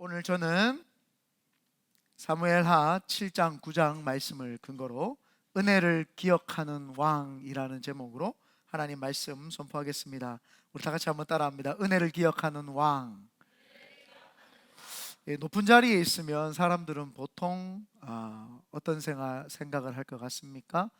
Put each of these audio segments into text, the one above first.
오늘 저는 사무엘하 7장 9장 말씀을 근거로 은혜를 기억하는 왕이라는 제목으로 하나님 말씀 선포하겠습니다. 우리 다 같이 한번 따라합니다. 은혜를 기억하는 왕. 높은 자리에 있으면 사람들은 보통 어떤 생각을 할 것 같습니까?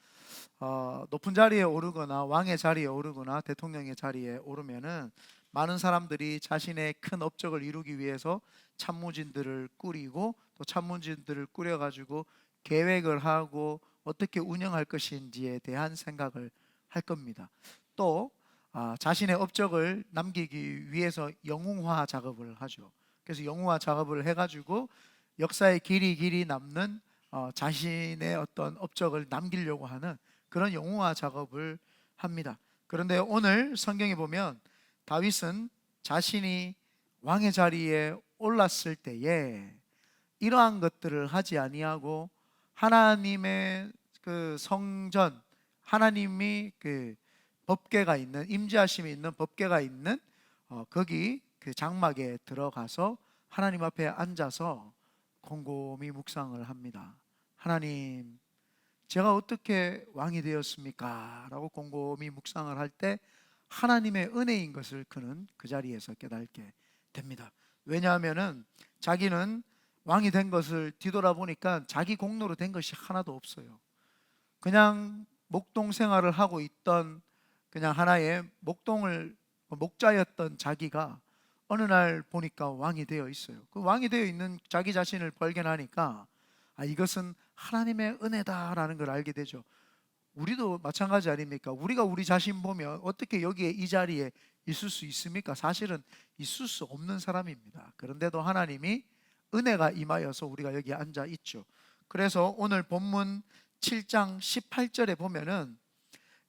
높은 자리에 오르거나 왕의 자리에 오르거나 대통령의 자리에 오르면은 많은 사람들이 자신의 큰 업적을 이루기 위해서 참모진들을 꾸리고 또 참모진들을 꾸려가지고 계획을 하고 어떻게 운영할 것인지에 대한 생각을 할 겁니다. 또 자신의 업적을 남기기 위해서 영웅화 작업을 하죠. 그래서 영웅화 작업을 해가지고 역사에 길이 남는 자신의 어떤 업적을 남기려고 하는 그런 영웅화 작업을 합니다. 그런데 오늘 성경에 보면 다윗은 자신이 왕의 자리에 올랐을 때에 이러한 것들을 하지 아니하고 하나님의 그 성전, 하나님이 그 법궤가 있는, 임재하심이 있는 법궤가 있는 거기 그 장막에 들어가서 하나님 앞에 앉아서 곰곰이 묵상을 합니다. 하나님, 제가 어떻게 왕이 되었습니까? 라고 곰곰이 묵상을 할 때 하나님의 은혜인 것을 그는 그 자리에서 깨닫게 됩니다. 왜냐하면은 자기는 왕이 된 것을 뒤돌아보니까 자기 공로로 된 것이 하나도 없어요. 그냥 목동 생활을 하고 있던 그냥 하나의 목자였던 자기가 어느 날 보니까 왕이 되어 있어요. 그 왕이 되어 있는 자기 자신을 발견하니까 이것은 하나님의 은혜다라는 걸 알게 되죠. 우리도 마찬가지 아닙니까? 우리가 우리 자신 보면 어떻게 여기에 이 자리에 있을 수 있습니까? 사실은 있을 수 없는 사람입니다. 그런데도 하나님이 은혜가 임하여서 우리가 여기 앉아 있죠. 그래서 오늘 본문 7장 18절에 보면은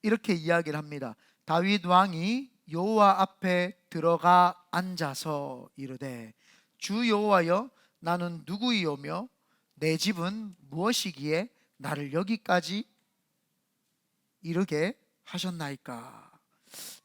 이렇게 이야기를 합니다. 다윗 왕이 여호와 앞에 들어가 앉아서 이르되 주 여호와여, 나는 누구이오며 내 집은 무엇이기에 나를 여기까지 이르게 하셨나이까.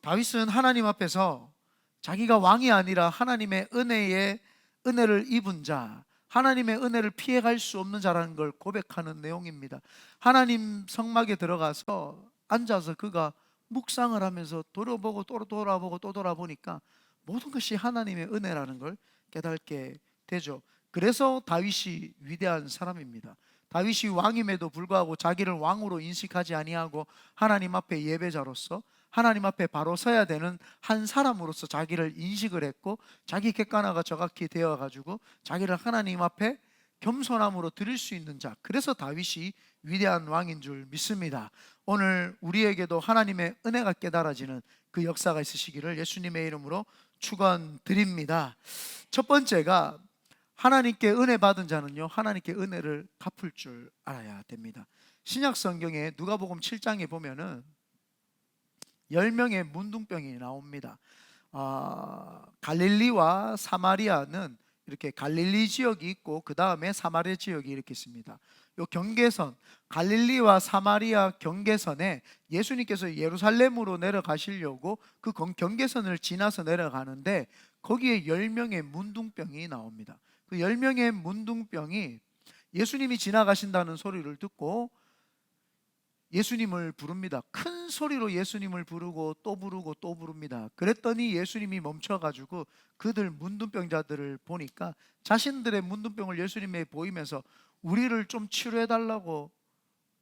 다윗은 하나님 앞에서 자기가 왕이 아니라 하나님의 은혜를 입은 자, 하나님의 은혜를 피해갈 수 없는 자라는 걸 고백하는 내용입니다. 하나님 성막에 들어가서 앉아서 그가 묵상을 하면서 돌아보고 또 돌아보고 또 돌아보니까 모든 것이 하나님의 은혜라는 걸 깨닫게 되죠. 그래서 다윗이 위대한 사람입니다. 다윗이 왕임에도 불구하고 자기를 왕으로 인식하지 아니하고 하나님 앞에 예배자로서 하나님 앞에 바로 서야 되는 한 사람으로서 자기를 인식을 했고, 자기 객관화가 정확히 되어가지고 자기를 하나님 앞에 겸손함으로 드릴 수 있는 자, 그래서 다윗이 위대한 왕인 줄 믿습니다. 오늘 우리에게도 하나님의 은혜가 깨달아지는 그 역사가 있으시기를 예수님의 이름으로 축원드립니다. 첫 번째가, 하나님께 은혜 받은 자는요, 하나님께 은혜를 갚을 줄 알아야 됩니다. 신약 성경에 누가복음 7장에 보면은 10명의 문둥병이 나옵니다. 갈릴리와 사마리아는 이렇게 갈릴리 지역이 있고 그 다음에 사마리아 지역이 이렇게 있습니다. 요 경계선, 갈릴리와 사마리아 경계선에 예수님께서 예루살렘으로 내려가시려고 그 경계선을 지나서 내려가는데 거기에 10명의 문둥병이 나옵니다. 그 10명의 문둥병이 예수님이 지나가신다는 소리를 듣고 예수님을 부릅니다. 큰 소리로 예수님을 부르고 또 부르고 또 부릅니다. 그랬더니 예수님이 멈춰가지고 그들 문둥병자들을 보니까 자신들의 문둥병을 예수님에 보이면서 우리를 좀 치료해달라고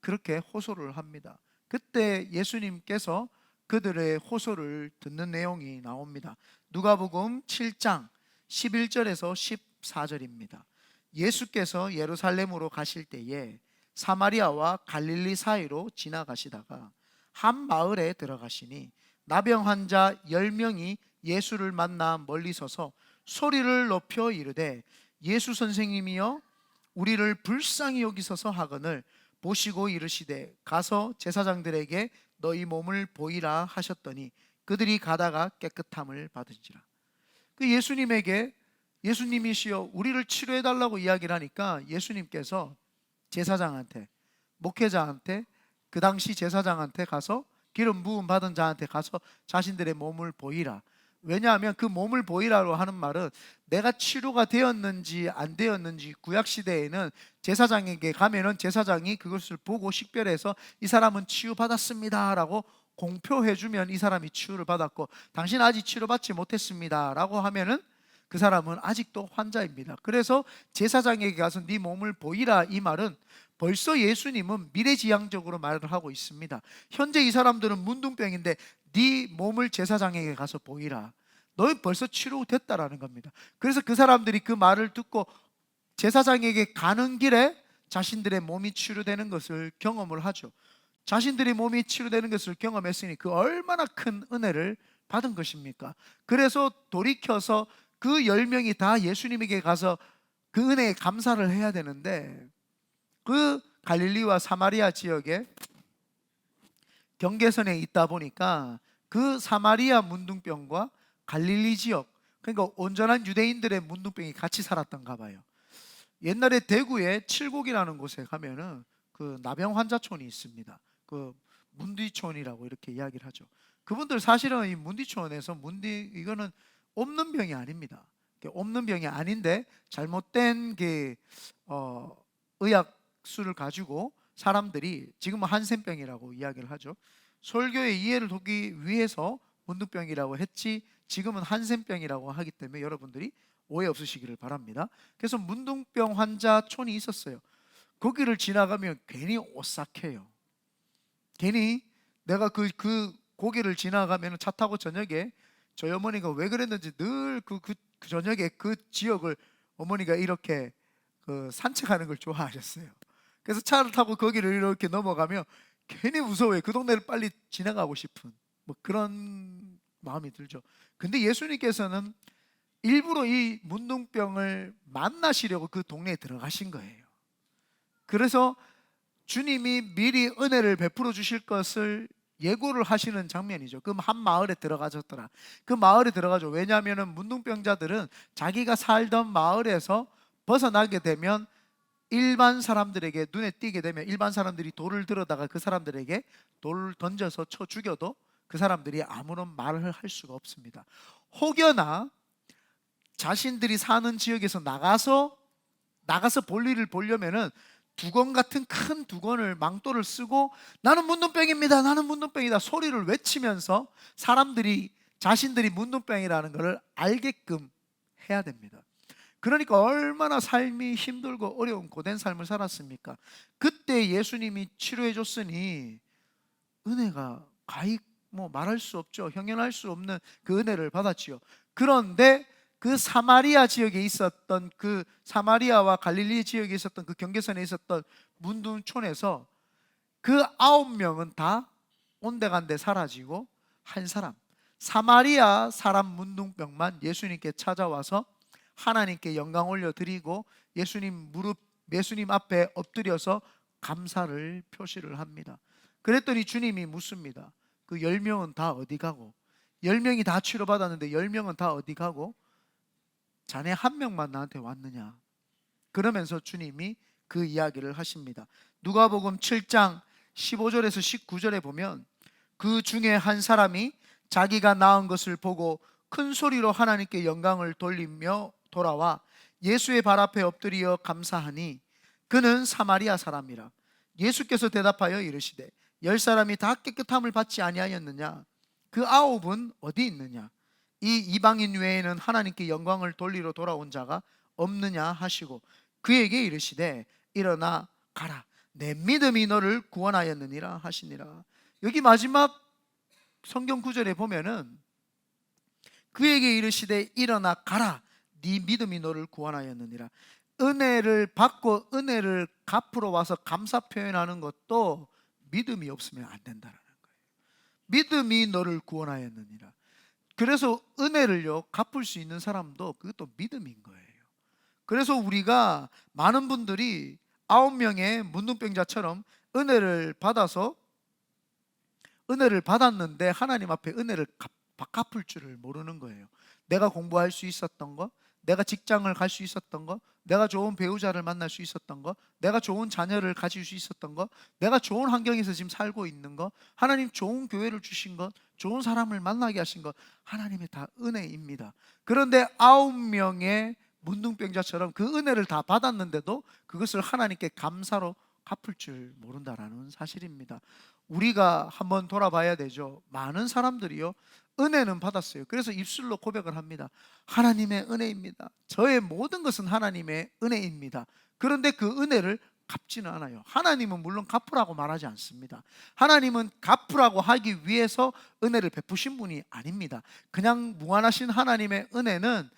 그렇게 호소를 합니다. 그때 예수님께서 그들의 호소를 듣는 내용이 나옵니다. 누가복음 7장 11절에서 14절입니다. 예수께서 예루살렘으로 가실 때에 사마리아와 갈릴리 사이로 지나가시다가 한 마을에 들어가시니 나병 환자 10명이 예수를 만나 멀리 서서 소리를 높여 이르되 예수 선생님이여, 우리를 불쌍히 여기소서 하거늘 보시고 이르시되 가서 제사장들에게 너희 몸을 보이라 하셨더니 그들이 가다가 깨끗함을 받으시라. 그 예수님에게 예수님이시여 우리를 치료해달라고 이야기를 하니까 예수님께서 제사장한테, 목회자한테, 그 당시 제사장한테 가서 기름 부음 받은 자한테 가서 자신들의 몸을 보이라, 왜냐하면 그 몸을 보이라고 하는 말은 내가 치료가 되었는지 안 되었는지, 구약 시대에는 제사장에게 가면은 제사장이 그것을 보고 식별해서 이 사람은 치유받았습니다 라고 공표해 주면 이 사람이 치유를 받았고, 당신 아직 치료받지 못했습니다 라고 하면은 그 사람은 아직도 환자입니다. 그래서 제사장에게 가서 네 몸을 보이라, 이 말은 벌써 예수님은 미래지향적으로 말을 하고 있습니다. 현재 이 사람들은 문둥병인데 네 몸을 제사장에게 가서 보이라, 너희 벌써 치료됐다라는 겁니다. 그래서 그 사람들이 그 말을 듣고 제사장에게 가는 길에 자신들의 몸이 치료되는 것을 경험을 하죠. 자신들의 몸이 치료되는 것을 경험했으니 그 얼마나 큰 은혜를 받은 것입니까? 그래서 돌이켜서 그 10명이 다 예수님에게 가서 그 은혜에 감사를 해야 되는데, 그 갈릴리와 사마리아 지역에 경계선에 있다 보니까 그 사마리아 문둥병과 갈릴리 지역, 그러니까 온전한 유대인들의 문둥병이 같이 살았던가 봐요. 옛날에 대구에 칠곡이라는 곳에 가면은 그 나병 환자촌이 있습니다. 그 문디촌이라고 이렇게 이야기를 하죠. 그분들 사실은 이 문디촌에서 이거는 없는 병이 아닙니다. 없는 병이 아닌데 잘못된 의학수를 가지고 사람들이 지금은 한센병이라고 이야기를 하죠. 설교의 이해를 돕기 위해서 문둥병이라고 했지 지금은 한센병이라고 하기 때문에 여러분들이 오해 없으시기를 바랍니다. 그래서 문둥병 환자촌이 있었어요. 거기를 지나가면 괜히 오싹해요. 괜히 내가 그 고개를 지나가면 차 타고 저녁에 저희 어머니가 왜 그랬는지 늘 그 저녁에 그 지역을 어머니가 이렇게 산책하는 걸 좋아하셨어요. 그래서 차를 타고 거기를 이렇게 넘어가면 괜히 무서워요. 그 동네를 빨리 지나가고 싶은 뭐 그런 마음이 들죠. 근데 예수님께서는 일부러 이 문둥병을 만나시려고 그 동네에 들어가신 거예요. 그래서 주님이 미리 은혜를 베풀어 주실 것을 예고를 하시는 장면이죠. 그 한 마을에 들어가셨더라. 그 마을에 들어가죠. 왜냐하면 문둥병자들은 자기가 살던 마을에서 벗어나게 되면 일반 사람들에게 눈에 띄게 되면 일반 사람들이 돌을 들어다가 그 사람들에게 돌을 던져서 쳐 죽여도 그 사람들이 아무런 말을 할 수가 없습니다. 혹여나 자신들이 사는 지역에서 나가서 볼일을 보려면은 두건 같은 큰 두건을 망토를 쓰고 나는 문둥병입니다, 나는 문둥병이다 소리를 외치면서 사람들이 자신들이 문둥병이라는 것을 알게끔 해야 됩니다. 그러니까 얼마나 삶이 힘들고 어려운 고된 삶을 살았습니까? 그때 예수님이 치료해 줬으니 은혜가 가히 말할 수 없죠. 형용할 수 없는 그 은혜를 받았지요. 그런데 그 사마리아 지역에 있었던 그 사마리아와 갈릴리 지역에 있었던 그 경계선에 있었던 문둥촌에서 그 9명은 다 온데간데 사라지고 한 사람, 사마리아 사람 문둥병만 예수님께 찾아와서 하나님께 영광 올려드리고 예수님 앞에 엎드려서 감사를 표시를 합니다. 그랬더니 주님이 묻습니다. 그 10명은 다 어디 가고, 10명이 다 치료받았는데 10명은 다 어디 가고 자네 한 명만 나한테 왔느냐? 그러면서 주님이 그 이야기를 하십니다. 누가복음 7장 15절에서 19절에 보면 그 중에 한 사람이 자기가 낳은 것을 보고 큰 소리로 하나님께 영광을 돌리며 돌아와 예수의 발 앞에 엎드려 감사하니 그는 사마리아 사람이라. 예수께서 대답하여 이르시되 10사람이 다 깨끗함을 받지 아니하였느냐? 그 9은 어디 있느냐? 이 이방인 외에는 하나님께 영광을 돌리러 돌아온 자가 없느냐 하시고 그에게 이르시되 일어나 가라, 내 믿음이 너를 구원하였느니라 하시니라. 여기 마지막 성경 구절에 보면은 그에게 이르시되 일어나 가라, 네 믿음이 너를 구원하였느니라. 은혜를 받고 은혜를 갚으러 와서 감사 표현하는 것도 믿음이 없으면 안 된다는 거예요. 믿음이 너를 구원하였느니라. 그래서 은혜를요 갚을 수 있는 사람도 그것도 믿음인 거예요. 그래서 우리가 많은 분들이 9명의 문둥병자처럼 은혜를 받았는데 하나님 앞에 은혜를 갚을 줄을 모르는 거예요. 내가 공부할 수 있었던 것, 내가 직장을 갈 수 있었던 거, 내가 좋은 배우자를 만날 수 있었던 거, 내가 좋은 자녀를 가질 수 있었던 거, 내가 좋은 환경에서 지금 살고 있는 거, 하나님 좋은 교회를 주신 것, 좋은 사람을 만나게 하신 것, 하나님의 다 은혜입니다. 그런데 9명의 문둥병자처럼 그 은혜를 다 받았는데도 그것을 하나님께 감사로 갚을 줄 모른다라는 사실입니다. 우리가 한번 돌아봐야 되죠. 많은 사람들이요, 은혜는 받았어요. 그래서 입술로 고백을 합니다. 하나님의 은혜입니다. 저의 모든 것은 하나님의 은혜입니다. 그런데 그 은혜를 갚지는 않아요. 하나님은 물론 갚으라고 말하지 않습니다. 하나님은 갚으라고 하기 위해서 은혜를 베푸신 분이 아닙니다. 그냥 무한하신 하나님의 은혜는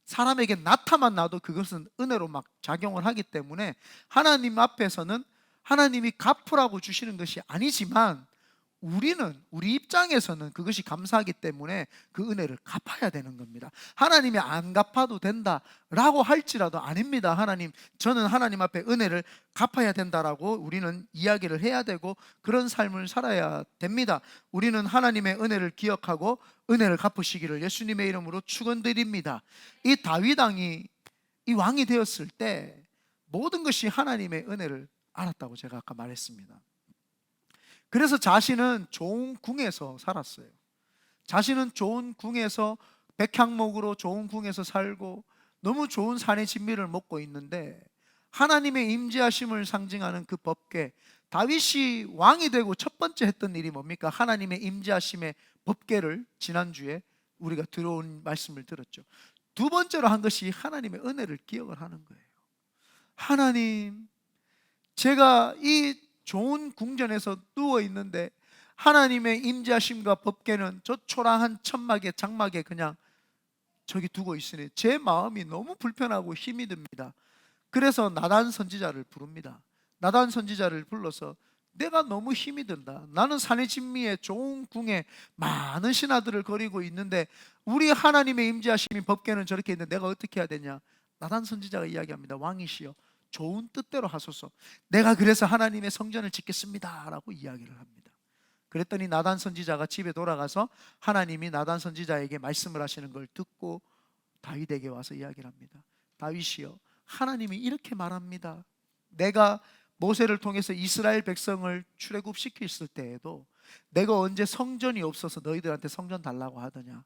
사람에게 나타만 나도 그것은 은혜로 막 작용을 하기 때문에 하나님 앞에서는 하나님이 갚으라고 주시는 것이 아니지만 우리 입장에서는 그것이 감사하기 때문에 그 은혜를 갚아야 되는 겁니다. 하나님이 안 갚아도 된다라고 할지라도 아닙니다. 하나님, 저는 하나님 앞에 은혜를 갚아야 된다라고 우리는 이야기를 해야 되고 그런 삶을 살아야 됩니다. 우리는 하나님의 은혜를 기억하고 은혜를 갚으시기를 예수님의 이름으로 축원드립니다. 이 다윗 왕이 이 왕이 되었을 때 모든 것이 하나님의 은혜를 알았다고 제가 아까 말했습니다. 그래서 자신은 좋은 궁에서 살았어요. 자신은 좋은 궁에서 백향목으로 좋은 궁에서 살고 너무 좋은 산의 진미를 먹고 있는데 하나님의 임재하심을 상징하는 그 법궤, 다윗이 왕이 되고 첫 번째 했던 일이 뭡니까? 하나님의 임재하심의 법궤를 지난주에 우리가 들어온 말씀을 들었죠. 두 번째로 한 것이 하나님의 은혜를 기억을 하는 거예요. 하나님, 제가 이 좋은 궁전에서 누워 있는데 하나님의 임재하심과 법궤는 저 초라한 천막에 장막에 그냥 저기 두고 있으니 제 마음이 너무 불편하고 힘이 듭니다. 그래서 나단 선지자를 부릅니다. 나단 선지자를 불러서 내가 너무 힘이 든다. 나는 산의 진미에 좋은 궁에 많은 신하들을 거리고 있는데 우리 하나님의 임재하심이 법궤는 저렇게 있는데 내가 어떻게 해야 되냐? 나단 선지자가 이야기합니다. 왕이시여, 좋은 뜻대로 하소서. 내가 그래서 하나님의 성전을 짓겠습니다 라고 이야기를 합니다. 그랬더니 나단 선지자가 집에 돌아가서 하나님이 나단 선지자에게 말씀을 하시는 걸 듣고 다윗에게 와서 이야기를 합니다. 다윗이여, 하나님이 이렇게 말합니다. 내가 모세를 통해서 이스라엘 백성을 출애굽시켰을 때에도 내가 언제 성전이 없어서 너희들한테 성전 달라고 하더냐?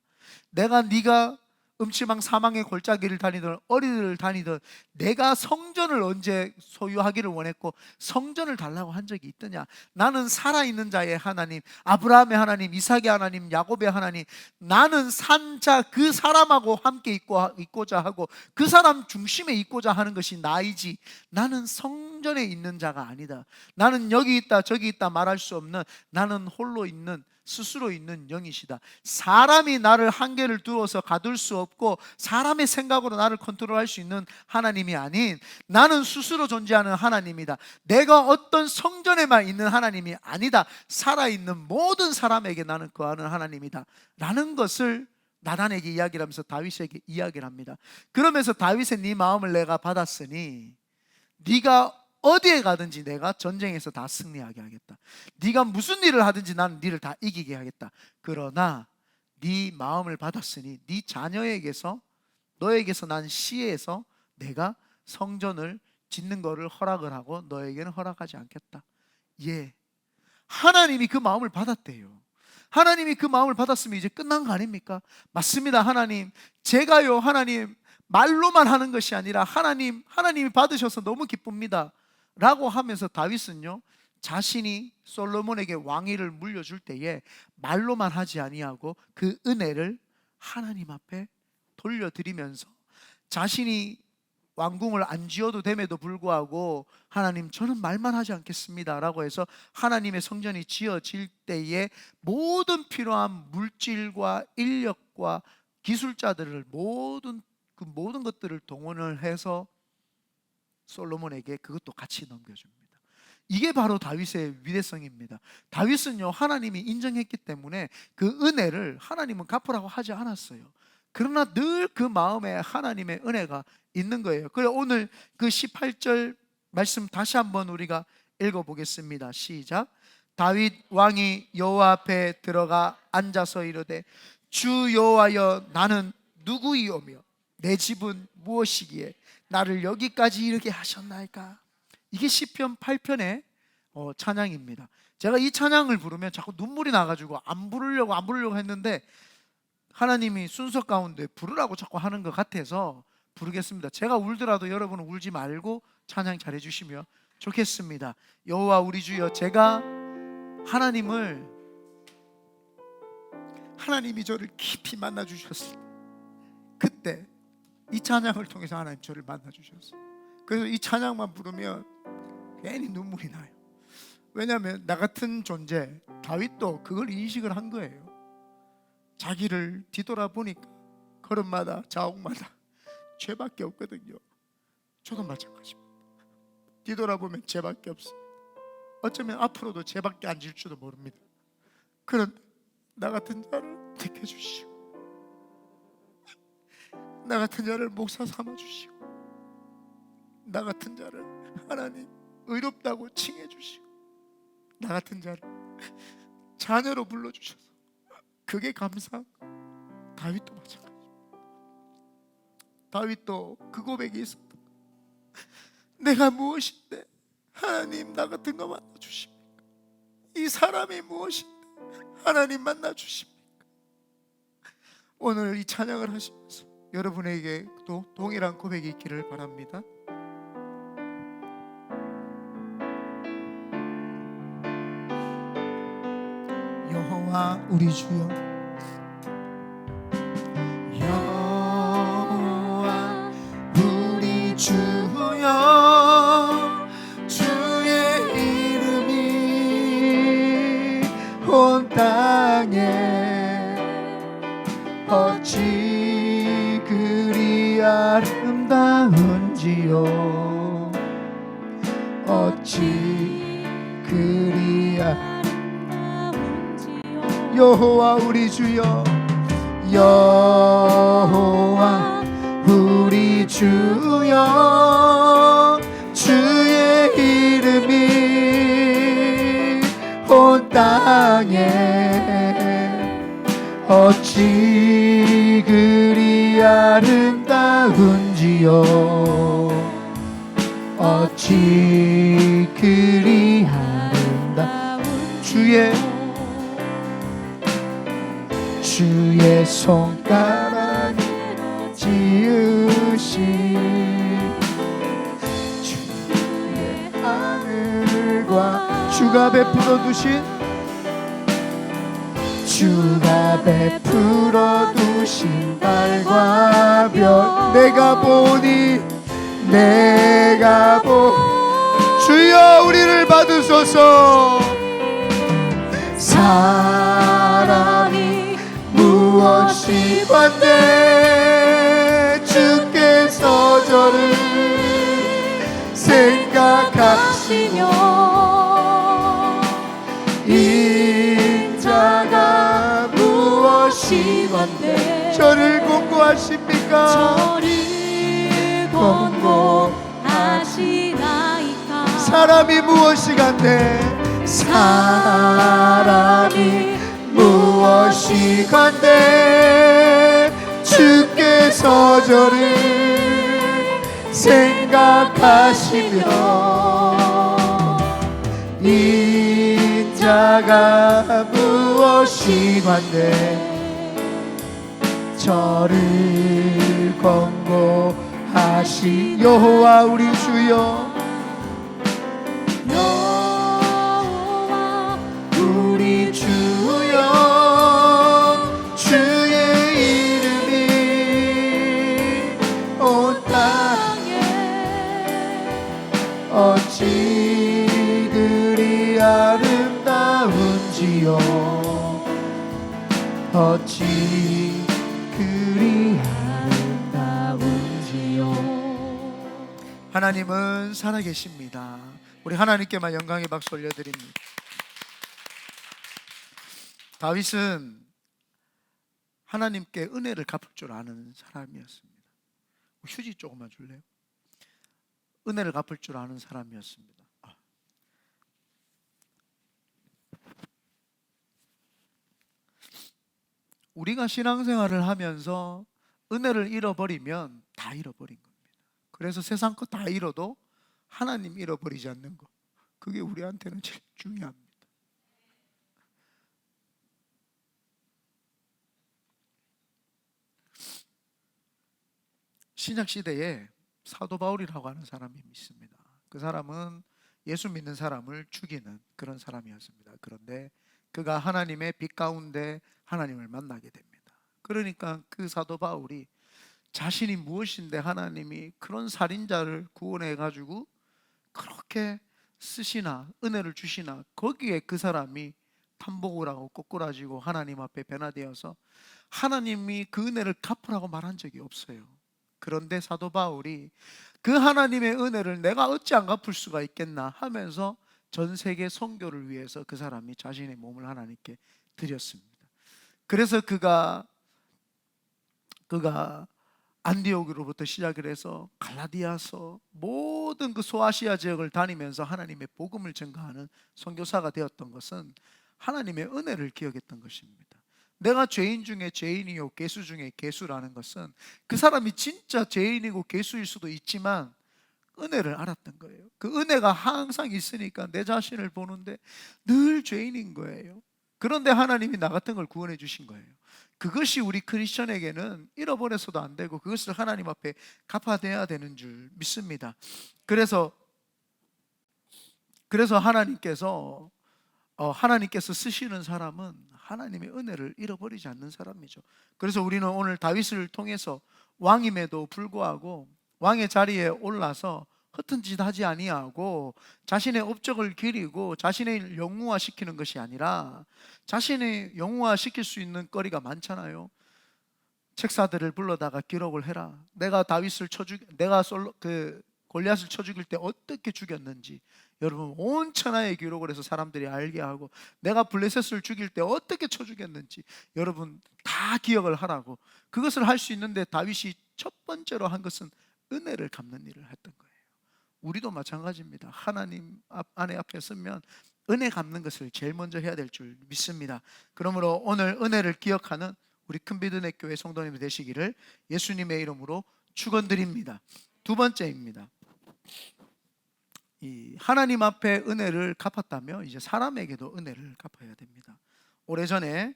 내가 네가 음침한 사망의 골짜기를 다니든 어디를 다니든 내가 성전을 언제 소유하기를 원했고 성전을 달라고 한 적이 있더냐? 나는 살아있는 자의 하나님, 아브라함의 하나님, 이삭의 하나님, 야곱의 하나님, 나는 산 자 그 사람하고 함께 있고자 하고 그 사람 중심에 있고자 하는 것이 나이지 나는 성전에 있는 자가 아니다. 나는 여기 있다 저기 있다 말할 수 없는, 나는 홀로 있는 스스로 있는 영이시다. 사람이 나를 한계를 두어서 가둘 수 없고 사람의 생각으로 나를 컨트롤할 수 있는 하나님이 아닌 나는 스스로 존재하는 하나님이다. 내가 어떤 성전에만 있는 하나님이 아니다. 살아있는 모든 사람에게 나는 거하는 하나님이다 라는 것을 나단에게 이야기를 하면서 다윗에게 이야기를 합니다. 그러면서 다윗의 네 마음을 내가 받았으니 네가 어디에 가든지 내가 전쟁에서 다 승리하게 하겠다. 네가 무슨 일을 하든지 나는 네를 다 이기게 하겠다. 그러나 네 마음을 받았으니 네 자녀에게서 너에게서 난 시에서 내가 성전을 짓는 것을 허락을 하고 너에게는 허락하지 않겠다. 예, 하나님이 그 마음을 받았대요. 하나님이 그 마음을 받았으면 이제 끝난 거 아닙니까? 맞습니다. 하나님, 제가요 하나님 말로만 하는 것이 아니라 하나님이 받으셔서 너무 기쁩니다 라고 하면서 다윗은요 자신이 솔로몬에게 왕위를 물려줄 때에 말로만 하지 아니하고 그 은혜를 하나님 앞에 돌려드리면서 자신이 왕궁을 안 지어도 됨에도 불구하고 하나님, 저는 말만 하지 않겠습니다 라고 해서 하나님의 성전이 지어질 때에 모든 필요한 물질과 인력과 기술자들을 모든 것들을 동원을 해서 솔로몬에게 그것도 같이 넘겨줍니다. 이게 바로 다윗의 위대성입니다. 다윗은요 하나님이 인정했기 때문에 그 은혜를 하나님은 갚으라고 하지 않았어요. 그러나 늘 그 마음에 하나님의 은혜가 있는 거예요. 그래서 오늘 그 18절 말씀 다시 한번 우리가 읽어보겠습니다. 시작. 다윗 왕이 여호와 앞에 들어가 앉아서 이르되 주 여호와여 나는 누구이오며 내 집은 무엇이기에 나를 여기까지 이르게 하셨나이까. 이게 시편 8편의 찬양입니다. 제가 이 찬양을 부르면 자꾸 눈물이 나가지고 안 부르려고 했는데 하나님이 순서 가운데 부르라고 자꾸 하는 것 같아서 부르겠습니다. 제가 울더라도 여러분은 울지 말고 찬양 잘해 주시면 좋겠습니다. 여호와 우리 주여, 제가 하나님이 저를 깊이 만나 주셨을 때, 그때 이 찬양을 통해서 하나님 저를 만나 주셨어요. 그래서 이 찬양만 부르면 괜히 눈물이 나요. 왜냐하면 나 같은 존재, 다윗도 그걸 인식을 한 거예요. 자기를 뒤돌아보니까 걸음마다 자옥마다 죄밖에 없거든요. 저도 마찬가지입니다. 뒤돌아보면 죄밖에 없습니다. 어쩌면 앞으로도 죄밖에 안 질 줄도 모릅니다. 그런데 나 같은 자를 택해 주시고, 나 같은 자를 목사 삼아 주시고, 나 같은 자를 하나님 의롭다고 칭해 주시고, 나 같은 자를 자녀로 불러주셔서 그게 감사한 거예요. 다윗도 마찬가지입니다. 다윗도 그 고백이 있었다. 내가 무엇인데 하나님 나 같은 거 만나 주십니까? 이 사람이 무엇인데 하나님 만나 주십니까? 오늘 이 찬양을 하시면서 여러분에게도 동일한 고백이 있기를 바랍니다. 여호와 우리 주여, 여호와 우리 주여, 주의 이름이 온 땅에 어찌 그리 아름다운지요, 어찌 그리 여호와 우리 주여, 여호와 우리 주여, 주의 이름이 온 땅에 어찌 그리 아름다운지요, 어찌 그리 아름다운 주의 손가락으로 지으신 주의 하늘과 주가 베풀어 두신 달과 별, 내가 주여 우리를 받으소서. 사람이 무엇이 관대 주께서 저를 생각하시며, 인자가 무엇이 관대 저를 공고하십니까? 저를 공고하시나이까. 사람이 무엇이 간대, 사람이 무엇이 간대 주께서 저를 생각하시며, 인자가 무엇이 관대 저를 권고하시. 여호와 우리 주여, 여호와 우리 주여, 주의 이름이 온 땅에 어찌 그리 아름다운지요, 어찌 그리 아름다운지요. 하나님은 살아계십니다. 우리 하나님께만 영광의 박수 올려드립니다. 다윗은 하나님께 은혜를 갚을 줄 아는 사람이었습니다. 휴지 조금만 줄래요? 은혜를 갚을 줄 아는 사람이었습니다. 우리가 신앙생활을 하면서 은혜를 잃어버리면 다 잃어버린 겁니다. 그래서 세상 거 다 잃어도 하나님 잃어버리지 않는 거, 그게 우리한테는 제일 중요합니다. 신약 시대에 사도 바울이라고 하는 사람이 있습니다. 그 사람은 예수 믿는 사람을 죽이는 그런 사람이었습니다. 그런데 그가 하나님의 빛 가운데 하나님을 만나게 됩니다. 그러니까 그 사도 바울이 자신이 무엇인데 하나님이 그런 살인자를 구원해 가지고 그렇게 쓰시나 은혜를 주시나, 거기에 그 사람이 탐복을 하고 꼬꾸라지고 하나님 앞에 변화되어서 하나님이 그 은혜를 갚으라고 말한 적이 없어요. 그런데 사도 바울이 그 하나님의 은혜를 내가 어찌 안 갚을 수가 있겠나 하면서 전 세계 선교를 위해서 그 사람이 자신의 몸을 하나님께 드렸습니다. 그래서 그가 안디옥으로부터 시작을 해서 갈라디아서 모든 그 소아시아 지역을 다니면서 하나님의 복음을 전가하는 선교사가 되었던 것은 하나님의 은혜를 기억했던 것입니다. 내가 죄인 중에 죄인이요 괴수 중에 괴수라는 것은 그 사람이 진짜 죄인이고 괴수일 수도 있지만 은혜를 알았던 거예요. 그 은혜가 항상 있으니까 내 자신을 보는데 늘 죄인인 거예요. 그런데 하나님이 나 같은 걸 구원해 주신 거예요. 그것이 우리 크리스천에게는 잃어버려서도 안 되고 그것을 하나님 앞에 갚아내야 되는 줄 믿습니다. 그래서 하나님께서 쓰시는 사람은 하나님의 은혜를 잃어버리지 않는 사람이죠. 그래서 우리는 오늘 다윗을 통해서 왕임에도 불구하고 왕의 자리에 올라서 허튼 짓 하지 아니하고 자신의 업적을 기리고 자신의 영웅화시키는 것이 아니라, 자신의 영웅화시킬 수 있는 거리가 많잖아요. 책사들을 불러다가 기록을 해라. 내가 골리앗을 쳐 죽일 때 어떻게 죽였는지 여러분 온 천하에 기록을 해서 사람들이 알게 하고, 내가 블레셋을 죽일 때 어떻게 쳐 죽였는지 여러분 다 기억을 하라고. 그것을 할 수 있는데 다윗이 첫 번째로 한 것은 은혜를 갚는 일을 했던 거예요. 우리도 마찬가지입니다. 하나님 안에 앞에 서면 은혜 갚는 것을 제일 먼저 해야 될 줄 믿습니다. 그러므로 오늘 은혜를 기억하는 우리 큰비드네 교회 성도님이 되시기를 예수님의 이름으로 축원드립니다. 두 번째입니다. 이 하나님 앞에 은혜를 갚았다면 이제 사람에게도 은혜를 갚아야 됩니다. 오래전에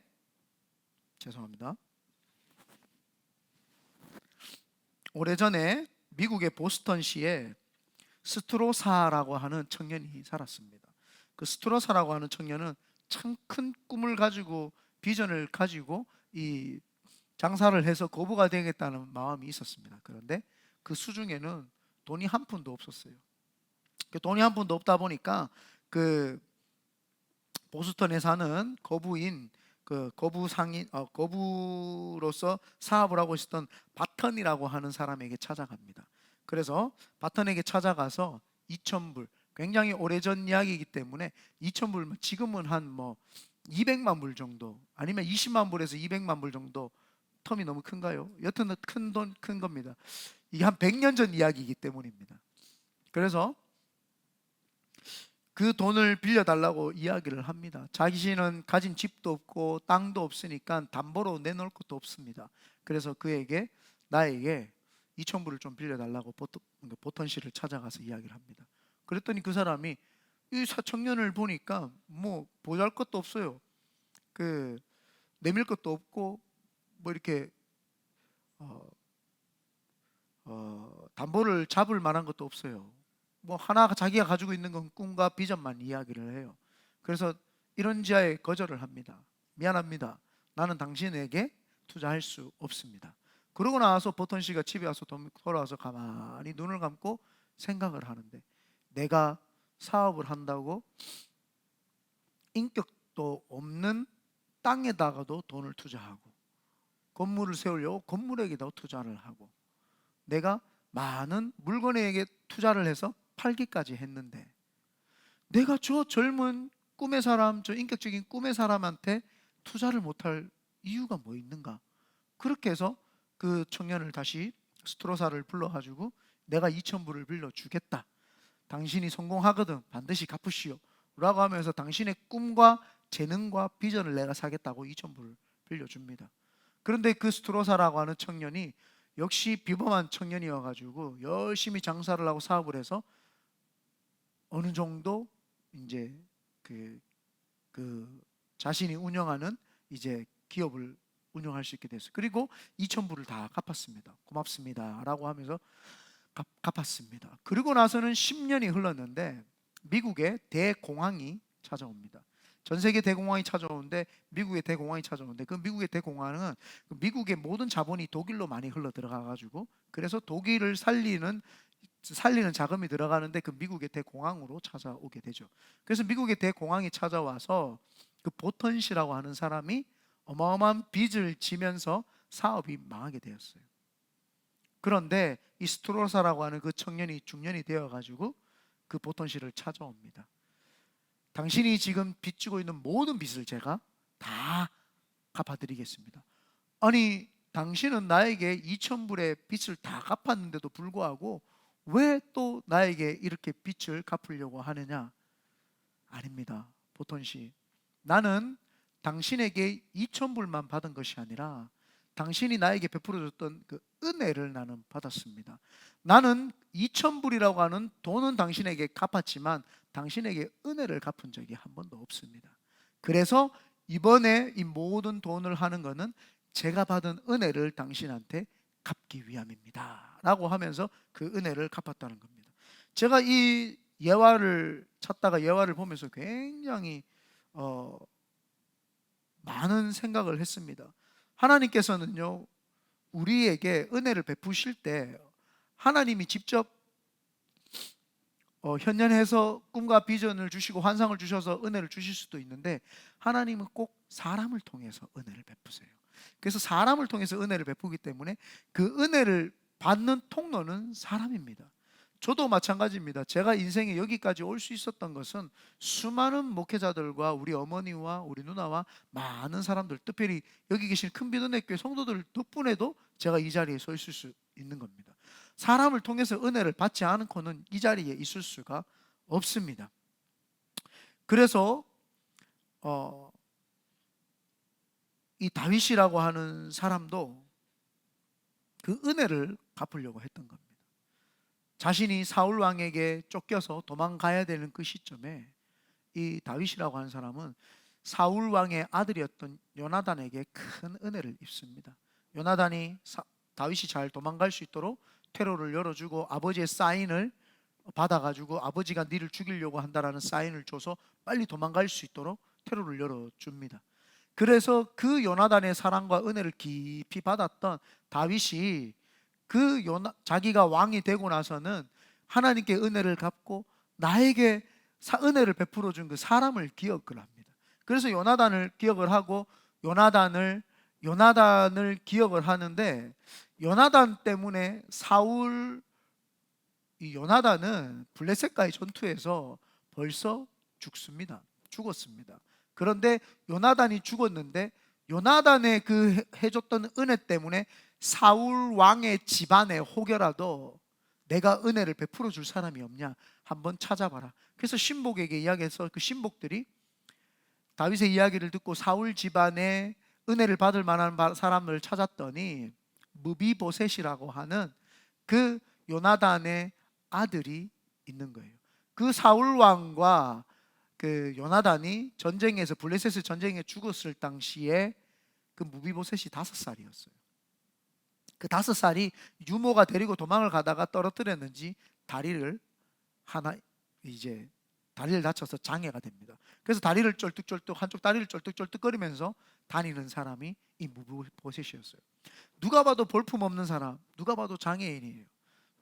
미국의 보스턴시에 스트로사라고 하는 청년이 살았습니다. 그 스트로사라고 하는 청년은 참 큰 꿈을 가지고 비전을 가지고 이 장사를 해서 거부가 되겠다는 마음이 있었습니다. 그런데 그 수중에는 돈이 한 푼도 없었어요. 그 돈이 한 푼도 없다 보니까 그 보스턴에 사는 거부인, 거부로서 사업을 하고 있었던 바턴이라고 하는 사람에게 찾아갑니다. 그래서 바턴에게 찾아가서 2,000불, 굉장히 오래전 이야기이기 때문에 2,000불, 지금은 한 200만 불 정도, 아니면 20만 불에서 200만 불 정도, 텀이 너무 큰가요? 여튼 큰 겁니다. 이게 한 100년 전 이야기이기 때문입니다. 그래서 그 돈을 빌려달라고 이야기를 합니다. 자신은 가진 집도 없고 땅도 없으니까 담보로 내놓을 것도 없습니다. 그래서 나에게 2,000불을 좀 빌려달라고 보턴시를 찾아가서 이야기를 합니다. 그랬더니 그 사람이 이 청년을 보니까 보잘것도 없어요. 내밀 것도 없고 이렇게 담보를 잡을 만한 것도 없어요. 하나 자기가 가지고 있는 건 꿈과 비전만 이야기를 해요. 그래서 이런 지하에 거절을 합니다. 미안합니다. 나는 당신에게 투자할 수 없습니다. 그러고 나서 보턴 씨가 집에 와서 돌아와서 가만히 눈을 감고 생각을 하는데, 내가 사업을 한다고 인격도 없는 땅에다가도 돈을 투자하고, 건물을 세우려고 건물에게도 투자를 하고, 내가 많은 물건에게 투자를 해서 팔기까지 했는데 내가 저 젊은 꿈의 사람, 저 인격적인 꿈의 사람한테 투자를 못할 이유가 뭐 있는가? 그렇게 해서 그 청년을 다시 스트로사를 불러가지고 내가 2,000불을 빌려주겠다. 당신이 성공하거든 반드시 갚으시오 라고 하면서 당신의 꿈과 재능과 비전을 내가 사겠다고 2,000불을 빌려줍니다. 그런데 그 스트로사라고 하는 청년이 역시 비범한 청년이어가지고 열심히 장사를 하고 사업을 해서 어느 정도 이제 그, 그 자신이 운영하는 이제 기업을 운영할 수 있게 됐어요. 그리고 2,000불을 다 갚았습니다. 고맙습니다 라고 하면서 갚았습니다. 그리고 나서는 10년이 흘렀는데 미국의 대공황이 찾아옵니다. 전 세계 대공황이 찾아오는데 미국의 대공황이 찾아오는데 그 미국의 대공황은 미국의 모든 자본이 독일로 많이 흘러 들어가 가지고 그래서 독일을 살리는 자금이 들어가는데 그 미국의 대공황으로 찾아오게 되죠. 그래서 미국의 대공황이 찾아와서 그 보턴시라고 하는 사람이 어마어마한 빚을 지면서 사업이 망하게 되었어요. 그런데 이 스트로사라고 하는 그 청년이 중년이 되어 가지고 그 보턴시를 찾아옵니다. 당신이 지금 빚지고 있는 모든 빚을 제가 다 갚아드리겠습니다. 아니, 당신은 나에게 2,000불의 빚을 다 갚았는데도 불구하고 왜 또 나에게 이렇게 빚을 갚으려고 하느냐? 아닙니다. 보턴시, 나는 당신에게 2,000불만 받은 것이 아니라 당신이 나에게 베풀어줬던 그 은혜를 나는 받았습니다. 나는 2,000불이라고 하는 돈은 당신에게 갚았지만 당신에게 은혜를 갚은 적이 한 번도 없습니다. 그래서 이번에 이 모든 돈을 하는 것은 제가 받은 은혜를 당신한테 갚기 위함입니다 라고 하면서 그 은혜를 갚았다는 겁니다. 제가 이 예화를 찾다가 예화를 보면서 굉장히 많은 생각을 했습니다. 하나님께서는요, 우리에게 은혜를 베푸실 때 하나님이 직접 현현해서 꿈과 비전을 주시고 환상을 주셔서 은혜를 주실 수도 있는데 하나님은 꼭 사람을 통해서 은혜를 베푸세요. 그래서 사람을 통해서 은혜를 베푸기 때문에 그 은혜를 받는 통로는 사람입니다. 저도 마찬가지입니다. 제가 인생에 여기까지 올 수 있었던 것은 수많은 목회자들과 우리 어머니와 우리 누나와 많은 사람들, 특별히 여기 계신 큰비전의교회 성도들 덕분에도 제가 이 자리에 서 있을 수 있는 겁니다. 사람을 통해서 은혜를 받지 않고는 이 자리에 있을 수가 없습니다. 그래서 이 다윗이라고 하는 사람도 그 은혜를 갚으려고 했던 겁니다. 자신이 사울 왕에게 쫓겨서 도망가야 되는 그 시점에 이 다윗이라고 하는 사람은 사울 왕의 아들이었던 요나단에게 큰 은혜를 입습니다. 요나단이 다윗이 잘 도망갈 수 있도록 퇴로를 열어주고 아버지의 사인을 받아가지고 아버지가 네를 죽이려고 한다라는 사인을 줘서 빨리 도망갈 수 있도록 퇴로를 열어줍니다. 그래서 그 요나단의 사랑과 은혜를 깊이 받았던 다윗이 자기가 왕이 되고 나서는 하나님께 은혜를 갚고 나에게 은혜를 베풀어 준 그 사람을 기억을 합니다. 그래서 요나단을 기억을 하고 요나단을 기억을 하는데 요나단 때문에 이 요나단은 블레셋과의 전투에서 벌써 죽었습니다. 그런데 요나단이 죽었는데 요나단의 그 해줬던 은혜 때문에 사울 왕의 집안에 혹여라도 내가 은혜를 베풀어 줄 사람이 없냐 한번 찾아봐라. 그래서 신복에게 이야기해서 그 신복들이 다윗의 이야기를 듣고 사울 집안에 은혜를 받을 만한 사람을 찾았더니 무비보셋이라고 하는 그 요나단의 아들이 있는 거예요. 그 사울 왕과 그 요나단이 전쟁에서 블레셋 전쟁에 죽었을 당시에 그 무비보셋이 5살이었어요. 그 5살이 유모가 데리고 도망을 가다가 떨어뜨렸는지 다리를 다쳐서 장애가 됩니다. 그래서 다리를 쩔뚝쩔뚝 한쪽 다리를 쩔뚝쩔뚝거리면서 다니는 사람이 이 무비보셋이었어요. 누가 봐도 볼품없는 사람, 누가 봐도 장애인이에요.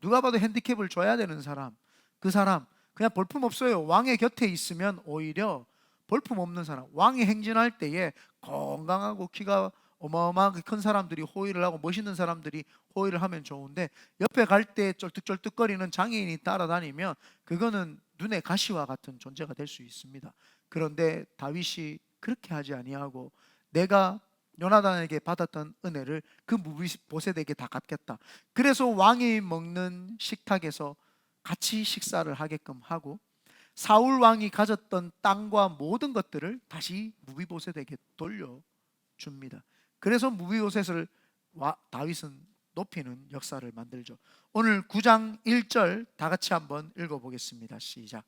누가 봐도 핸디캡을 줘야 되는 사람, 그 사람 그냥 볼품없어요. 왕의 곁에 있으면 오히려 볼품없는 사람, 왕이 행진할 때에 건강하고 키가 어마어마하게 큰 사람들이 호의를 하고 멋있는 사람들이 호의를 하면 좋은데 옆에 갈 때 쩔뚝쩔뚝거리는 장애인이 따라다니면 그거는 눈의 가시와 같은 존재가 될 수 있습니다. 그런데 다윗이 그렇게 하지 아니하고 내가 요나단에게 받았던 은혜를 그 무비보셋에게 다 갚겠다. 그래서 왕이 먹는 식탁에서 같이 식사를 하게끔 하고 사울 왕이 가졌던 땅과 모든 것들을 다시 무비보셋에게 돌려줍니다. 그래서 무비보셋을 다윗은 높이는 역사를 만들죠. 오늘 9장 1절 다 같이 한번 읽어보겠습니다. 시작.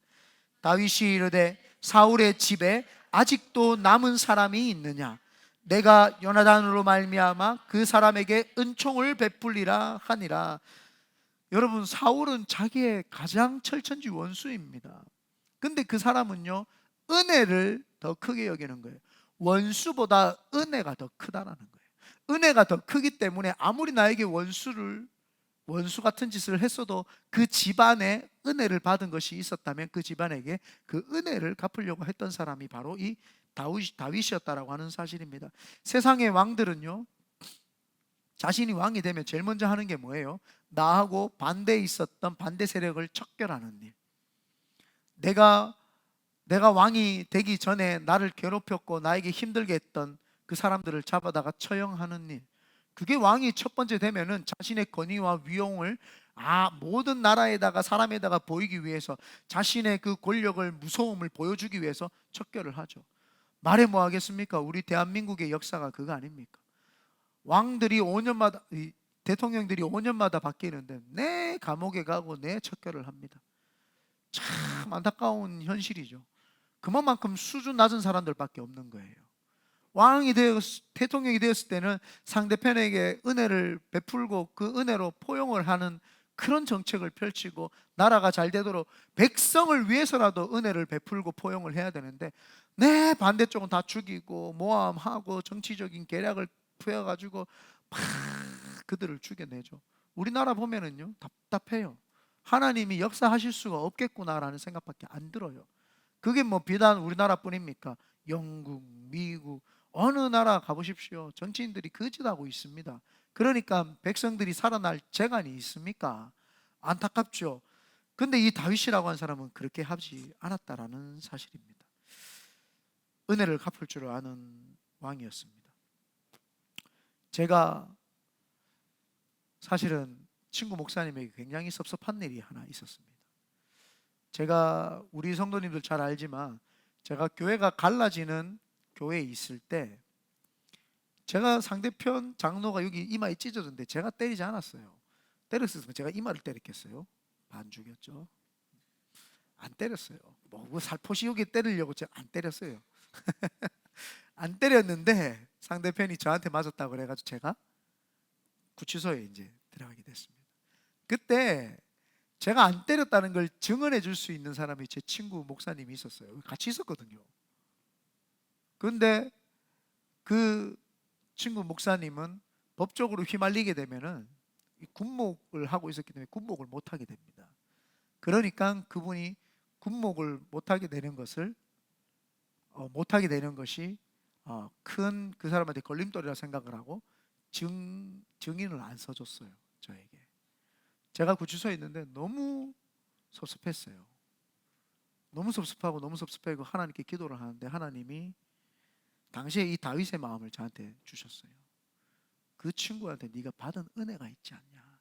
다윗이 이르되 사울의 집에 아직도 남은 사람이 있느냐? 내가 요나단으로 말미암아 그 사람에게 은총을 베풀리라 하니라. 여러분, 사울은 자기의 가장 철천지 원수입니다. 근데 그 사람은요, 은혜를 더 크게 여기는 거예요. 원수보다 은혜가 더 크다라는 거예요. 은혜가 더 크기 때문에 아무리 나에게 원수 같은 짓을 했어도 그 집안에 은혜를 받은 것이 있었다면 그 집안에게 그 은혜를 갚으려고 했던 사람이 바로 이 다윗이었다라고 하는 사실입니다. 세상의 왕들은요, 자신이 왕이 되면 제일 먼저 하는 게 뭐예요? 나하고 반대에 있었던 반대 세력을 척결하는 일. 내가 왕이 되기 전에 나를 괴롭혔고 나에게 힘들게 했던 그 사람들을 잡아다가 처형하는 일. 그게 왕이 첫 번째 되면은 자신의 권위와 위용을 모든 나라에다가 사람에다가 보이기 위해서, 자신의 그 권력을, 무서움을 보여주기 위해서 척결을 하죠. 말해 뭐 하겠습니까? 우리 대한민국의 역사가 그거 아닙니까? 왕들이 5년마다, 대통령들이 5년마다 바뀌는데 내 감옥에 가고 내 척결을 합니다. 참 안타까운 현실이죠. 그만큼 수준 낮은 사람들밖에 없는 거예요. 대통령이 되었을 때는 상대편에게 은혜를 베풀고 그 은혜로 포용을 하는 그런 정책을 펼치고, 나라가 잘 되도록 백성을 위해서라도 은혜를 베풀고 포용을 해야 되는데, 내 반대쪽은 다 죽이고 모함하고 정치적인 계략을 펴가지고 막 그들을 죽여내죠. 우리나라 보면은요, 답답해요. 하나님이 역사하실 수가 없겠구나라는 생각밖에 안 들어요. 그게 뭐 비단 우리나라뿐입니까? 영국, 미국, 어느 나라 가보십시오. 정치인들이 거짓하고 있습니다. 그러니까 백성들이 살아날 재간이 있습니까? 안타깝죠. 근데 이 다윗이라고 한 사람은 그렇게 하지 않았다라는 사실입니다. 은혜를 갚을 줄 아는 왕이었습니다. 제가 사실은 친구 목사님에게 굉장히 섭섭한 일이 하나 있었습니다. 제가, 우리 성도님들 잘 알지만, 제가 교회가 갈라지는 교회에 있을 때 제가 상대편 장로가 여기 이마에 찢어졌는데 제가 때리지 않았어요. 때렸으면 제가 이마를 때렸겠어요? 반죽이었죠. 안 때렸어요. 뭐 살포시 여기 때리려고 제가 안 때렸어요. 안 때렸는데 상대편이 저한테 맞았다고 그래가지고 제가 구치소에 이제 들어가게 됐습니다. 그때 제가 안 때렸다는 걸 증언해 줄 수 있는 사람이 제 친구 목사님이 있었어요. 같이 있었거든요. 그런데 그 친구 목사님은 법적으로 휘말리게 되면은 군목을 하고 있었기 때문에 군목을 못 하게 됩니다. 그러니까 그분이 군목을 못 하게 되는 것을 못 하게 되는 것이 큰 그 사람한테 걸림돌이라 생각을 하고 증인을 안 써줬어요. 저에게. 제가 구치소에 있는데 너무 섭섭했어요. 너무 섭섭하고 하나님께 기도를 하는데 하나님이 당시에 이 다윗의 마음을 저한테 주셨어요. 그 친구한테 네가 받은 은혜가 있지 않냐?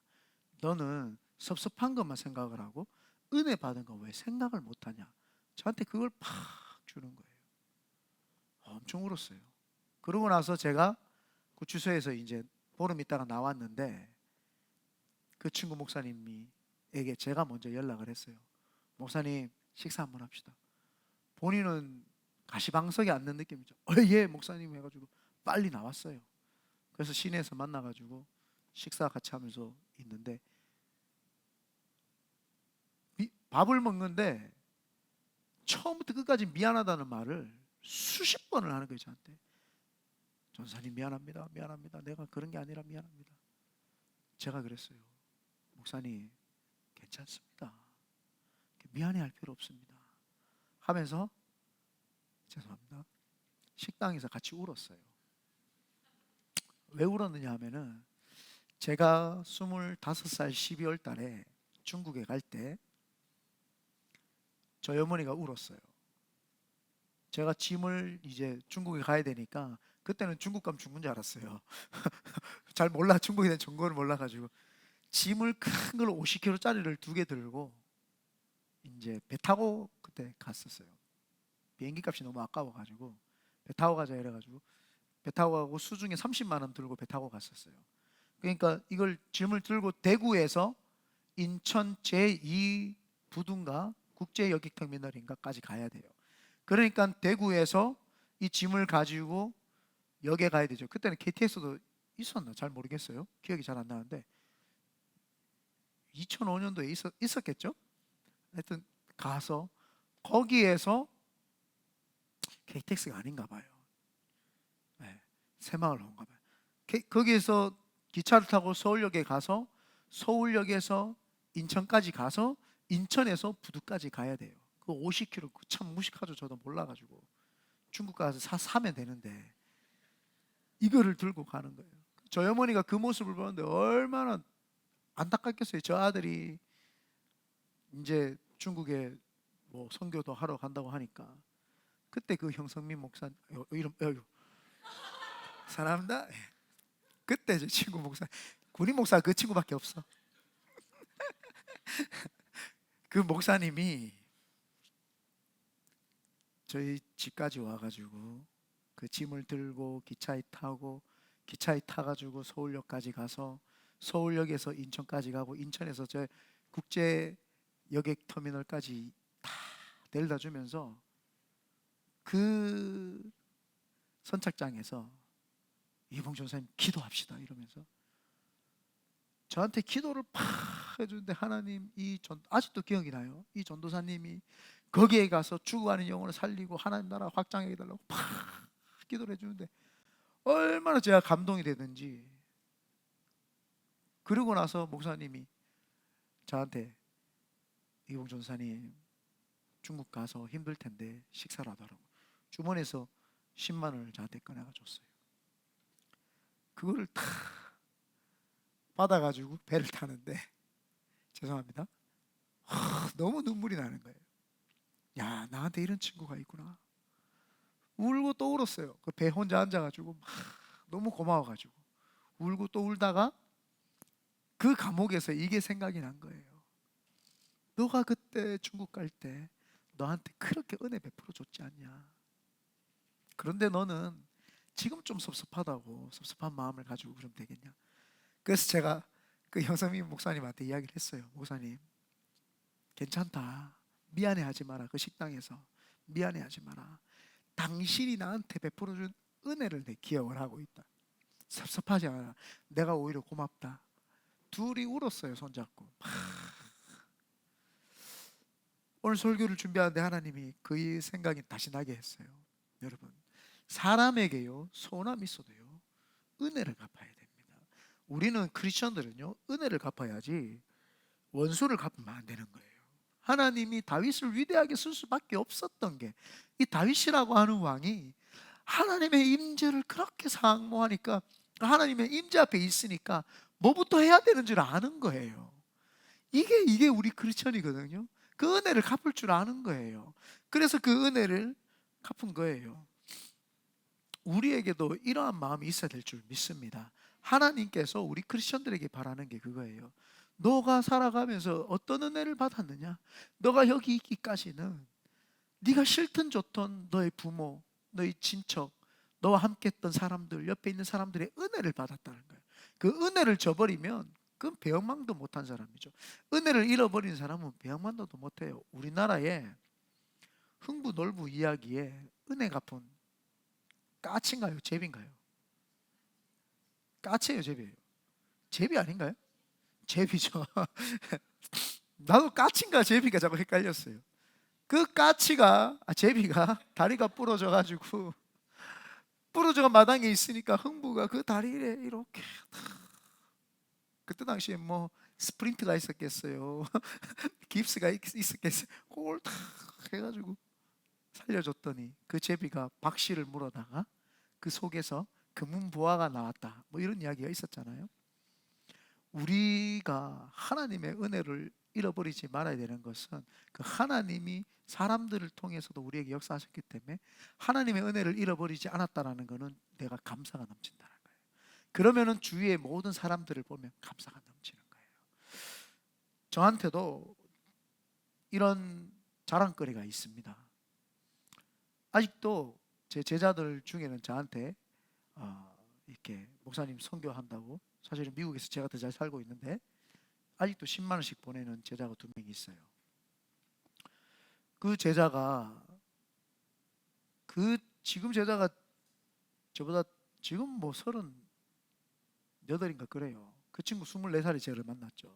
너는 섭섭한 것만 생각을 하고 은혜 받은 거 왜 생각을 못하냐? 저한테 그걸 팍 주는 거예요. 엄청 울었어요. 그러고 나서 제가 구치소에서 이제 보름 있다가 나왔는데 그 친구 목사님에게 제가 먼저 연락을 했어요. 목사님, 식사 한번 합시다. 본인은 가시방석에 앉는 느낌이죠. 예, 목사님 해가지고 빨리 나왔어요. 그래서 시내에서 만나가지고 식사 같이 하면서 있는데 밥을 먹는데 처음부터 끝까지 미안하다는 말을 수십 번을 하는 거예요. 저한테. 전사님 미안합니다. 내가 그런 게 아니라 미안합니다. 제가 그랬어요. 목사님 괜찮습니다. 미안해할 필요 없습니다. 하면서 죄송합니다. 식당에서 같이 울었어요. 왜 울었느냐 하면은 제가 25살 12월 달에 중국에 갈 때 저희 어머니가 울었어요. 제가 짐을 이제 중국에 가야 되니까, 그때는 중국 가면 죽는 줄 알았어요. 잘 몰라, 중국에 대한 정보를 몰라가지고 짐을 큰 걸 50kg짜리를 2개 들고 이제 배 타고 그때 갔었어요. 비행기 값이 너무 아까워가지고 배 타고 가자 이래가지고 배 타고 가고 수중에 30만 원 들고 배 타고 갔었어요. 그러니까 이걸 짐을 들고 대구에서 인천 제2 부두인가 국제여객터미널인가까지 가야 돼요. 그러니까 대구에서 이 짐을 가지고 역에 가야 되죠. 그때는 KTX도 있었나 잘 모르겠어요. 기억이 잘 안 나는데 2005년도에 있었겠죠. 하여튼 가서 거기에서 KTX가 아닌가 봐요. 네, 새마을로 온가 봐요. 거기에서 기차를 타고 서울역에 가서 서울역에서 인천까지 가서 인천에서 부두까지 가야 돼요. 그 50km 참 무식하죠. 저도 몰라가지고 중국 가서 사면 되는데 이거를 들고 가는 거예요. 저희 어머니가 그 모습을 보는데 얼마나 안타깝겠어요. 저 아들이 이제 중국에 뭐 선교도 하러 간다고 하니까 그때 그 형성민 목사 이름 사람다. 그때 제 친구 목사 군인 목사 그 친구밖에 없어. 그 목사님이 저희 집까지 와가지고 그 짐을 들고 기차에 타가지고 서울역까지 가서 서울역에서 인천까지 가고 인천에서 저 국제 여객 터미널까지 다 데려다 주면서 그 선착장에서 이봉준 선생님 기도합시다 이러면서 저한테 기도를 팍 해주는데 하나님 아직도 기억이 나요. 이 전도사님이 거기에 가서 죽어가는 영혼을 살리고 하나님 나라 확장해 달라고 팍 기도를 해주는데 얼마나 제가 감동이 되든지. 그러고 나서 목사님이 저한테 이봉준 전사님 중국 가서 힘들 텐데 식사를 하더라고. 주머니에서 10만 원을 저한테 꺼내가 줬어요. 그거를 다 받아가지고 배를 타는데 죄송합니다. 너무 눈물이 나는 거예요. 야, 나한테 이런 친구가 있구나. 울고 또 울었어요. 그 배 혼자 앉아가지고 막 너무 고마워가지고 울고 또 울다가 그 감옥에서 이게 생각이 난 거예요. 너가 그때 중국 갈 때 너한테 그렇게 은혜 베풀어 줬지 않냐. 그런데 너는 지금 좀 섭섭하다고 섭섭한 마음을 가지고 그러면 되겠냐. 그래서 제가 그 형성민 목사님한테 이야기를 했어요. 목사님 괜찮다. 미안해하지 마라. 그 식당에서 미안해하지 마라. 당신이 나한테 베풀어준 은혜를 내 기억을 하고 있다. 섭섭하지 않아. 내가 오히려 고맙다. 둘이 울었어요. 손잡고. 오늘 설교를 준비하는데 하나님이 그 생각이 다시 나게 했어요. 여러분 사람에게요 소원함이 있어도요 은혜를 갚아야 됩니다. 우리는 크리스천들은요 은혜를 갚아야지 원수를 갚으면 안 되는 거예요. 하나님이 다윗을 위대하게 쓸 수밖에 없었던 게 이 다윗이라고 하는 왕이 하나님의 임재를 그렇게 사모하니까 하나님의 임재 앞에 있으니까 뭐부터 해야 되는 줄 아는 거예요. 이게 우리 크리스천이거든요. 그 은혜를 갚을 줄 아는 거예요. 그래서 그 은혜를 갚은 거예요. 우리에게도 이러한 마음이 있어야 될 줄 믿습니다. 하나님께서 우리 크리스천들에게 바라는 게 그거예요. 너가 살아가면서 어떤 은혜를 받았느냐? 너가 여기 있기까지는 네가 싫든 좋든 너의 부모, 너의 친척, 너와 함께 했던 사람들, 옆에 있는 사람들의 은혜를 받았다는 거예요. 그 은혜를 저버리면 그건 배영망도 못한 사람이죠. 은혜를 잃어버린 사람은 배영망도 못해요. 우리나라에 흥부놀부 이야기에 은혜 갚은 까치인가요? 제비인가요? 까치예요, 제비예요? 제비 아닌가요? 제비죠. 나도 까치인가 제비가 자꾸 헷갈렸어요. 그 까치가 제비가 다리가 부러져가지고 부러져가 마당에 있으니까 흥부가 그 다리에 이렇게 그때 당시에 뭐 스프린트가 있었겠어요. 깁스가 있었겠어요. 그걸 탁 해가지고 살려줬더니 그 제비가 박씨를 물어다가 그 속에서 금은보화가 나왔다. 뭐 이런 이야기가 있었잖아요. 우리가 하나님의 은혜를 잃어버리지 말아야 되는 것은 그 하나님이 사람들을 통해서도 우리에게 역사하셨기 때문에 하나님의 은혜를 잃어버리지 않았다라는 것은 내가 감사가 넘친다는 거예요. 그러면은 주위의 모든 사람들을 보면 감사가 넘치는 거예요. 저한테도 이런 자랑거리가 있습니다. 아직도 제 제자들 중에는 저한테 이렇게 목사님 선교한다고, 사실은 미국에서 제가 더 잘 살고 있는데 아직도 10만 원씩 보내는 제자가 2명이 있어요. 그 제자가 지금 제자가 저보다 지금 뭐 38인가 그래요. 그 친구 24살에 저를 만났죠.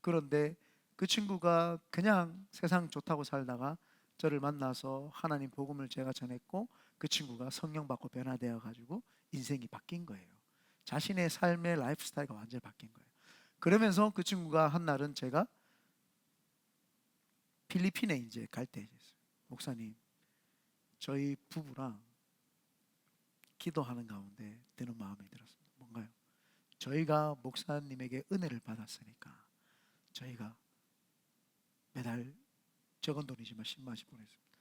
그런데 그 친구가 그냥 세상 좋다고 살다가 저를 만나서 하나님 복음을 제가 전했고, 그 친구가 성령 받고 변화되어 가지고 인생이 바뀐 거예요. 자신의 삶의 라이프 스타일가 완전히 바뀐 거예요. 그러면서 그 친구가 한 날은 제가 필리핀에 이제 갈 때, 목사님 저희 부부랑 기도하는 가운데 드는 마음이 들었습니다. 뭔가요? 저희가 목사님에게 은혜를 받았으니까 저희가 매달 적은 돈이지만 10만 원씩 보냈습니다.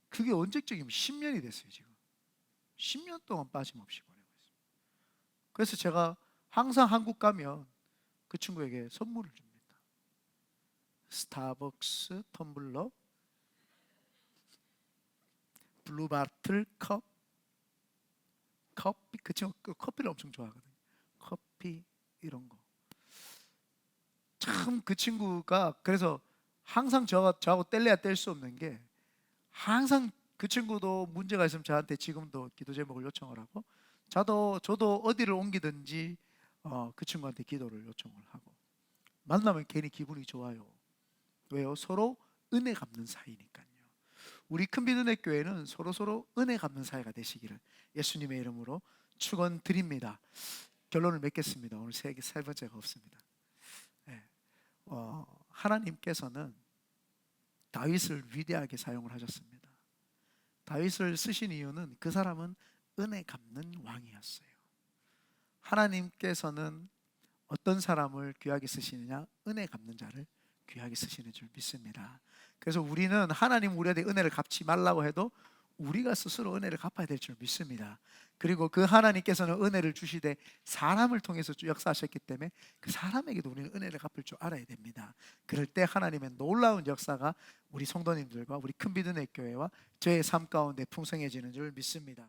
그게 언제적이면 10년이 됐어요. 지금 10년 동안 빠짐없이 보내고 있습니다. 그래서 제가 항상 한국 가면 그 친구에게 선물을 줍니다. 스타벅스 텀블러, 블루바틀 컵, 커피. 그 친구 커피를 엄청 좋아하거든요. 커피 이런 거. 참 그 친구가 그래서 항상 저하고 뗄래야 뗄 수 없는 게, 항상 그 친구도 문제가 있으면 저한테 지금도 기도 제목을 요청을 하고, 저도 어디를 옮기든지 그 친구한테 기도를 요청을 하고, 만나면 괜히 기분이 좋아요. 왜요? 서로 은혜 갚는 사이니까요. 우리 큰비드네 교회는 서로 은혜 갚는 사이가 되시기를 예수님의 이름으로 축원드립니다. 결론을 맺겠습니다. 오늘 세 번째가 없습니다. 네. 하나님께서는 다윗을 위대하게 사용을 하셨습니다. 다윗을 쓰신 이유는 그 사람은 은혜 갚는 왕이었어요. 하나님께서는 어떤 사람을 귀하게 쓰시느냐? 은혜 갚는 자를 귀하게 쓰시는 줄 믿습니다. 그래서 우리는 하나님 우리한테 은혜를 갚지 말라고 해도 우리가 스스로 은혜를 갚아야 될 줄 믿습니다. 그리고 그 하나님께서는 은혜를 주시되 사람을 통해서 역사하셨기 때문에 그 사람에게도 우리는 은혜를 갚을 줄 알아야 됩니다. 그럴 때 하나님의 놀라운 역사가 우리 성도님들과 우리 큰비드네 교회와 저의 삶 가운데 풍성해지는 줄 믿습니다.